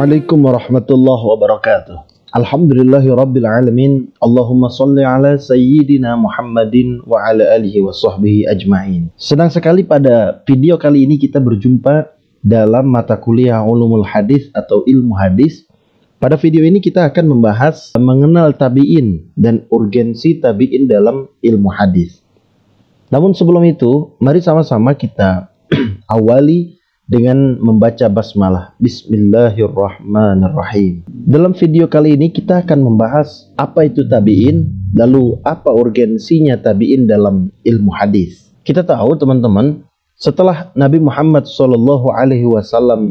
Assalamualaikum warahmatullahi wabarakatuh. Alhamdulillahi rabbil alamin. Allahumma salli ala sayyidina Muhammadin wa ala alihi wa sahbihi ajma'in. Senang sekali pada video kali ini kita berjumpa dalam mata kuliah Ulumul Hadis atau ilmu hadis. Pada video ini kita akan membahas mengenal tabi'in dan urgensi tabi'in dalam ilmu hadis. Namun sebelum itu, mari sama-sama kita awali dengan membaca basmalah. Bismillahirrahmanirrahim. Dalam video kali ini kita akan membahas apa itu tabi'in, lalu apa urgensinya tabi'in dalam ilmu hadis. Kita tahu teman-teman, setelah Nabi Muhammad SAW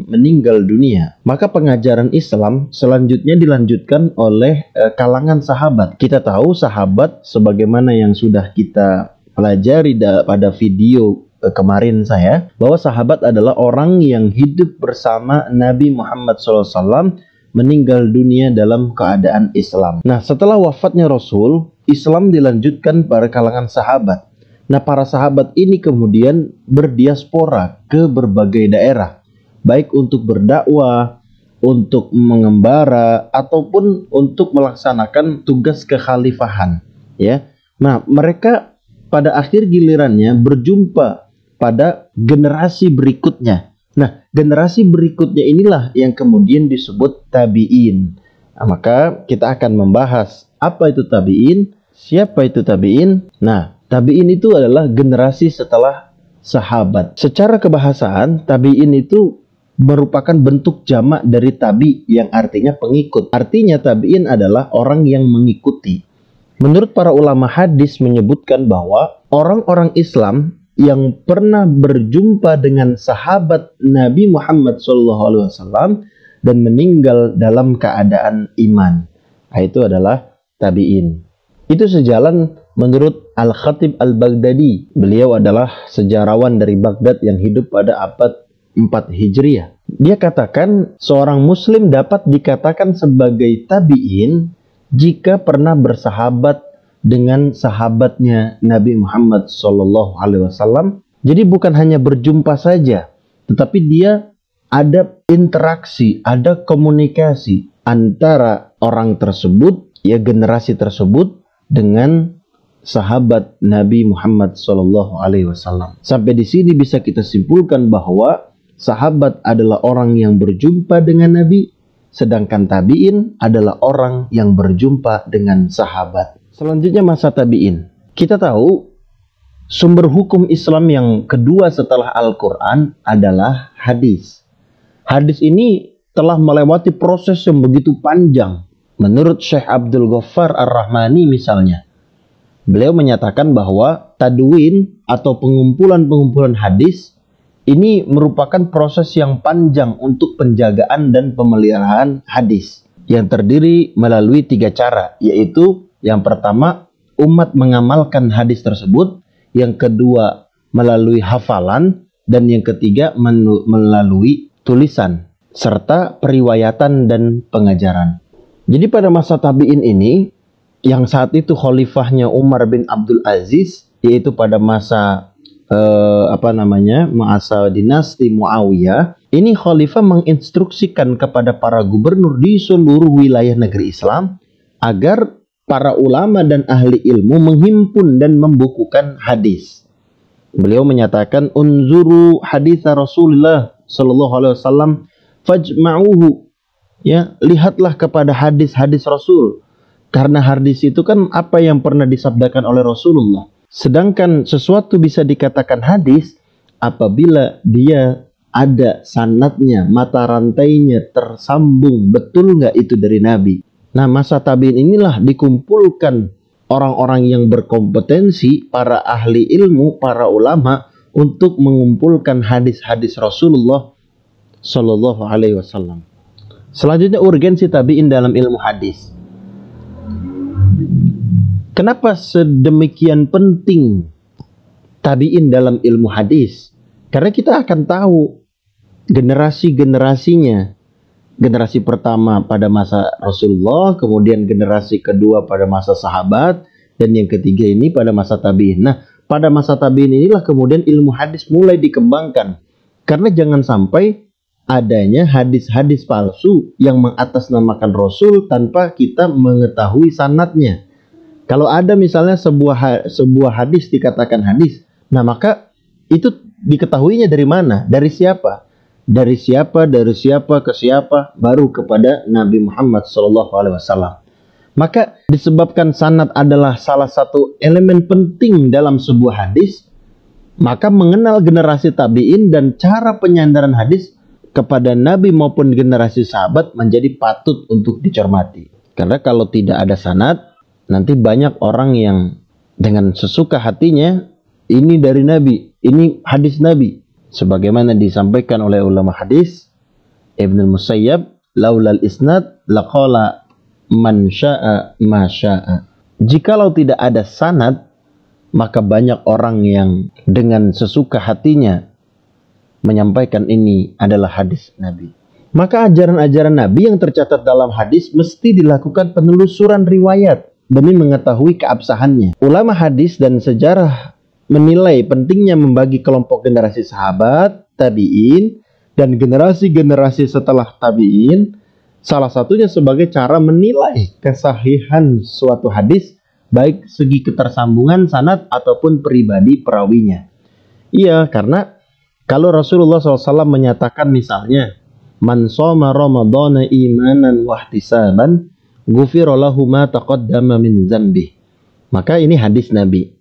meninggal dunia, maka pengajaran Islam selanjutnya dilanjutkan oleh kalangan sahabat. Kita tahu sahabat sebagaimana yang sudah kita pelajari pada video kemarin saya, bahwa sahabat adalah orang yang hidup bersama Nabi Muhammad SAW meninggal dunia dalam keadaan Islam. Nah, setelah wafatnya Rasul, Islam dilanjutkan pada kalangan sahabat. Nah, para sahabat ini kemudian berdiaspora ke berbagai daerah, baik untuk berdakwah, untuk mengembara, ataupun untuk melaksanakan tugas kekhalifahan. Ya, nah mereka pada akhir gilirannya berjumpa pada generasi berikutnya. Nah, generasi berikutnya inilah yang kemudian disebut tabi'in. Nah, maka kita akan membahas apa itu tabi'in, siapa itu tabi'in. Nah, tabi'in itu adalah generasi setelah sahabat. Secara kebahasaan, tabi'in itu merupakan bentuk jamak dari tabi yang artinya pengikut. Artinya tabi'in adalah orang yang mengikuti. Menurut para ulama hadis menyebutkan bahwa orang-orang Islam yang pernah berjumpa dengan sahabat Nabi Muhammad SAW dan meninggal dalam keadaan iman, itu adalah tabi'in. Itu sejalan menurut Al-Khatib Al-Baghdadi. Beliau adalah sejarawan dari Baghdad yang hidup pada abad 4 Hijriah. Dia katakan seorang muslim dapat dikatakan sebagai tabi'in jika pernah bersahabat dengan sahabatnya Nabi Muhammad SAW. Jadi bukan hanya berjumpa saja, tetapi dia ada interaksi, ada komunikasi antara orang tersebut, ya generasi tersebut, dengan sahabat Nabi Muhammad SAW. Sampai di sini bisa kita simpulkan bahwa sahabat adalah orang yang berjumpa dengan Nabi, sedangkan tabi'in adalah orang yang berjumpa dengan sahabat. Selanjutnya masa tabi'in. Kita tahu sumber hukum Islam yang kedua setelah Al-Quran adalah hadis. Hadis ini telah melewati proses yang begitu panjang. Menurut Syekh Abdul Ghaffar Ar-Rahmani misalnya, beliau menyatakan bahwa tadwin atau pengumpulan hadis ini merupakan proses yang panjang untuk penjagaan dan pemeliharaan hadis yang terdiri melalui 3 cara, yaitu yang pertama, umat mengamalkan hadis tersebut. Yang kedua, melalui hafalan. Dan yang ketiga, melalui tulisan serta periwayatan dan pengajaran. Jadi pada masa tabi'in ini, yang saat itu khalifahnya Umar bin Abdul Aziz, yaitu pada masa masa dinasti Muawiyah, ini khalifah menginstruksikan kepada para gubernur di seluruh wilayah negeri Islam agar para ulama dan ahli ilmu menghimpun dan membukukan hadis. Beliau menyatakan, unzuru hadits Rasulullah sallallahu alaihi wasallam fajma'uhu. Ya, lihatlah kepada hadis-hadis Rasul. Karena hadis itu kan apa yang pernah disabdakan oleh Rasulullah. Sedangkan sesuatu bisa dikatakan hadis apabila dia ada sanadnya, mata rantainya tersambung, betul nggak itu dari Nabi. Nah, masa tabi'in inilah dikumpulkan orang-orang yang berkompetensi, para ahli ilmu, para ulama, untuk mengumpulkan hadis-hadis Rasulullah Sallallahu Alaihi Wasallam. Selanjutnya urgensi tabi'in dalam ilmu hadis. Kenapa sedemikian penting tabi'in dalam ilmu hadis? Karena kita akan tahu generasi-generasinya. Generasi pertama pada masa Rasulullah, kemudian generasi kedua pada masa sahabat, dan yang ketiga ini pada masa tabi'in. Nah, pada masa tabi'in inilah kemudian ilmu hadis mulai dikembangkan. Karena jangan sampai adanya hadis-hadis palsu yang mengatasnamakan Rasul tanpa kita mengetahui sanadnya. Kalau ada misalnya sebuah hadis dikatakan hadis, nah maka itu diketahuinya dari mana? Dari siapa? Dari siapa ke siapa, baru kepada Nabi Muhammad SAW. Maka disebabkan sanad adalah salah satu elemen penting dalam sebuah hadis, maka mengenal generasi tabi'in dan cara penyandaran hadis kepada Nabi maupun generasi sahabat menjadi patut untuk dicermati. Karena kalau tidak ada sanad, nanti banyak orang yang dengan sesuka hatinya, ini dari Nabi, ini hadis Nabi. Sebagaimana disampaikan oleh ulama hadis, Ibnu Musayyab, laulal isnad laqala man sya'a ma sya'a. Jikalau tidak ada sanad, maka banyak orang yang dengan sesuka hatinya menyampaikan ini adalah hadis Nabi. Maka ajaran-ajaran Nabi yang tercatat dalam hadis mesti dilakukan penelusuran riwayat demi mengetahui keabsahannya. Ulama hadis dan sejarah menilai pentingnya membagi kelompok generasi sahabat, tabi'in, dan generasi-generasi setelah tabi'in, salah satunya sebagai cara menilai kesahihan suatu hadis, baik segi ketersambungan sanad ataupun pribadi perawinya. Iya, karena kalau Rasulullah SAW menyatakan misalnya, man shoma ramadhana imanan wahtisaban, ghufira lahu ma taqaddama min dzambih. Maka ini hadis Nabi.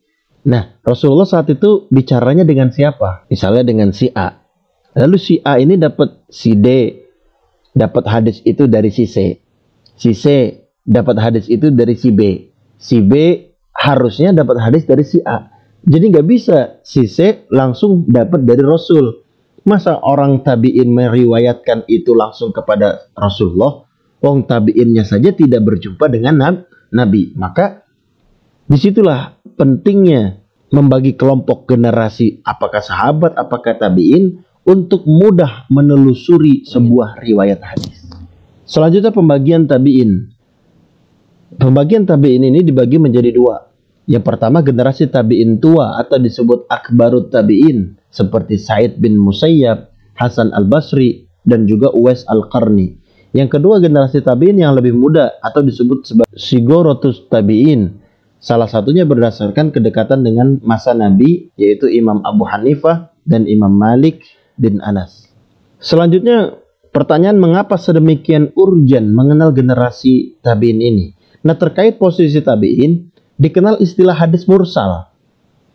Nah, Rasulullah saat itu bicaranya dengan siapa? Misalnya dengan si A. Lalu si A ini dapat si D, dapat hadis itu dari si C. Si C dapat hadis itu dari si B. Si B harusnya dapat hadis dari si A. Jadi nggak bisa si C langsung dapat dari Rasul. Masa orang tabi'in meriwayatkan itu langsung kepada Rasulullah? Wong tabi'innya saja tidak berjumpa dengan Nabi. Maka disitulah pentingnya membagi kelompok generasi, apakah sahabat, apakah tabi'in, untuk mudah menelusuri sebuah riwayat hadis. Selanjutnya pembagian tabi'in. Pembagian tabi'in ini dibagi menjadi dua. Yang pertama generasi tabi'in tua atau disebut akbarut tabi'in, seperti Sa'id bin Musayyab, Hasan al-Basri, dan juga Uwais al-Qarni. Yang kedua generasi tabi'in yang lebih muda atau disebut sebagai sigorotus tabi'in. Salah satunya berdasarkan kedekatan dengan masa Nabi, yaitu Imam Abu Hanifah dan Imam Malik bin Anas. Selanjutnya pertanyaan, mengapa sedemikian urgen mengenal generasi tabi'in ini? Nah, terkait posisi tabi'in, dikenal istilah hadis mursal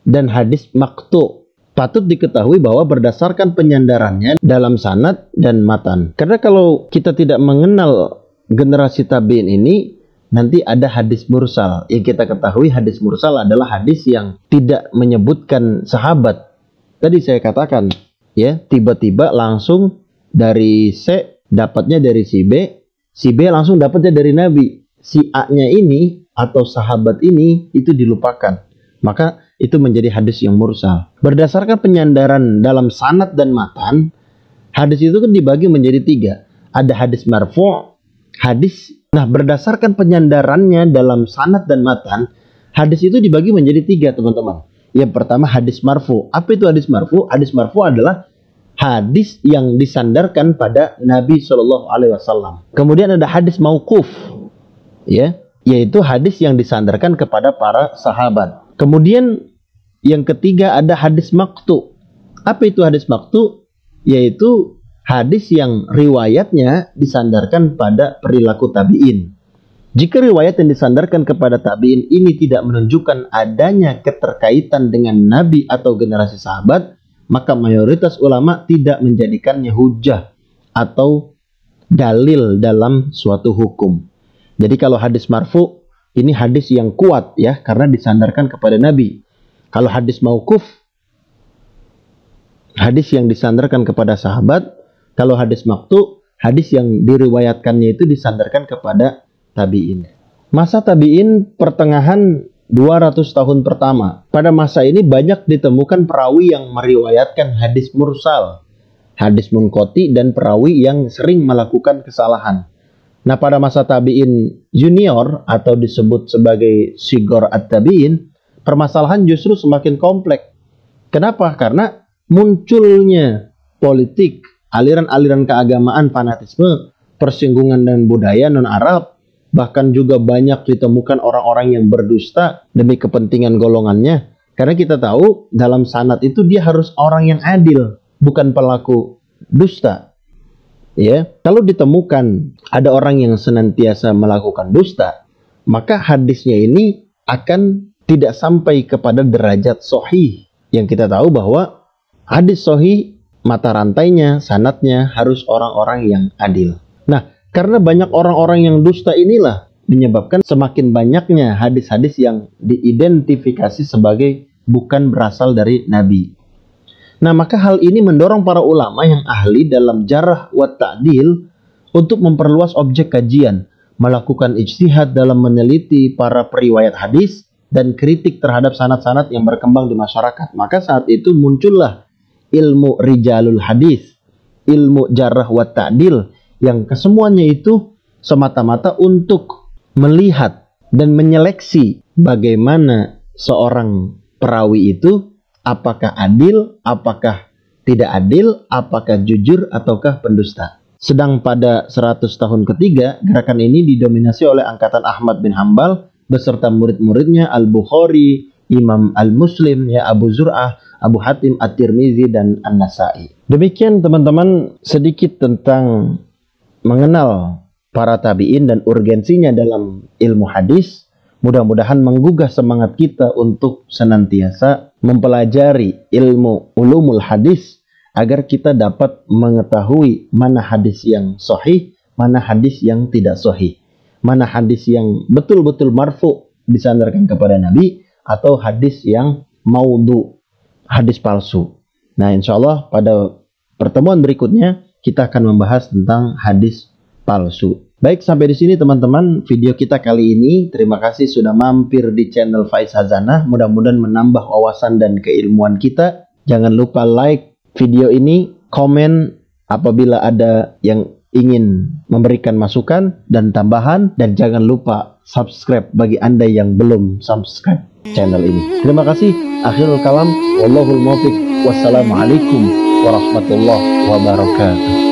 dan hadis maqtu. Patut diketahui bahwa berdasarkan penyandarannya dalam sanad dan matan. Karena kalau kita tidak mengenal generasi tabi'in ini, nanti ada hadis mursal. Yang kita ketahui hadis mursal adalah hadis yang tidak menyebutkan sahabat. Tadi saya katakan, ya, tiba-tiba langsung dari C dapatnya dari si B langsung dapatnya dari Nabi. Si A-nya ini atau sahabat ini itu dilupakan. Maka itu menjadi hadis yang mursal. Berdasarkan penyandaran dalam sanad dan matan, hadis itu kan dibagi menjadi tiga. Ada hadis marfu', hadis. Nah, berdasarkan penyandarannya dalam sanad dan matan, hadis itu dibagi menjadi tiga, teman-teman. Yang pertama hadis marfu'. Apa itu hadis marfu'? Hadis marfu' adalah hadis yang disandarkan pada Nabi SAW. Kemudian ada hadis mauquf, ya, yaitu hadis yang disandarkan kepada para sahabat. Kemudian yang ketiga ada hadis maqtu. Apa itu hadis maqtu? Yaitu hadis yang riwayatnya disandarkan pada perilaku tabi'in. Jika riwayat yang disandarkan kepada tabi'in ini tidak menunjukkan adanya keterkaitan dengan Nabi atau generasi sahabat, maka mayoritas ulama tidak menjadikannya hujjah atau dalil dalam suatu hukum. Jadi kalau hadis marfu, ini hadis yang kuat, ya, karena disandarkan kepada Nabi. Kalau hadis mauquf, hadis yang disandarkan kepada sahabat. Kalau hadis maqtu, hadis yang diriwayatkannya itu disandarkan kepada tabi'in. Masa tabi'in pertengahan 200 tahun pertama. Pada masa ini banyak ditemukan perawi yang meriwayatkan hadis mursal, hadis munqati, dan perawi yang sering melakukan kesalahan. Nah, pada masa tabi'in junior atau disebut sebagai sigor at-tabi'in, permasalahan justru semakin kompleks. Kenapa? Karena munculnya politik, aliran-aliran keagamaan, fanatisme, persinggungan dan budaya non-Arab, bahkan juga banyak ditemukan orang-orang yang berdusta demi kepentingan golongannya. Karena kita tahu dalam sanad itu dia harus orang yang adil, bukan pelaku dusta. Ya, kalau ditemukan ada orang yang senantiasa melakukan dusta, maka hadisnya ini akan tidak sampai kepada derajat sahih. Yang kita tahu bahwa hadis sahih mata rantainya, sanadnya harus orang-orang yang adil. Nah, karena banyak orang-orang yang dusta inilah menyebabkan semakin banyaknya hadis-hadis yang diidentifikasi sebagai bukan berasal dari Nabi. Nah, maka hal ini mendorong para ulama yang ahli dalam jarh wa ta'dil untuk memperluas objek kajian, melakukan ijtihad dalam meneliti para periwayat hadis dan kritik terhadap sanad-sanad yang berkembang di masyarakat. Maka saat itu muncullah ilmu rijalul hadis, ilmu jarh wa ta'dil, yang kesemuanya itu semata-mata untuk melihat dan menyeleksi bagaimana seorang perawi itu apakah adil, apakah tidak adil, apakah jujur, ataukah pendusta. Sedang pada 100 tahun ketiga, gerakan ini didominasi oleh angkatan Ahmad bin Hambal beserta murid-muridnya Al-Bukhari, Imam Al-Muslim, ya Abu Zur'ah, Abu Hatim At-Tirmizi, dan An-Nasai. Demikian teman-teman sedikit tentang mengenal para tabi'in dan urgensinya dalam ilmu hadis. Mudah-mudahan menggugah semangat kita untuk senantiasa mempelajari ilmu ulumul hadis agar kita dapat mengetahui mana hadis yang sahih, mana hadis yang tidak sahih, mana hadis yang betul-betul marfu disandarkan kepada Nabi atau hadis yang maudhu, hadis palsu. Nah, insya Allah pada pertemuan berikutnya kita akan membahas tentang hadis palsu. Baik, sampai di sini teman-teman video kita kali ini. Terima kasih sudah mampir di channel Faiz Hazanah. Mudah-mudahan menambah wawasan dan keilmuan kita. Jangan lupa like video ini, komen apabila ada yang ingin memberikan masukan dan tambahan, dan jangan lupa subscribe bagi Anda yang belum subscribe channel ini. Terima kasih. Akhirul kalam, wallahul muwaffiq. Wassalamualaikum warahmatullahi wabarakatuh.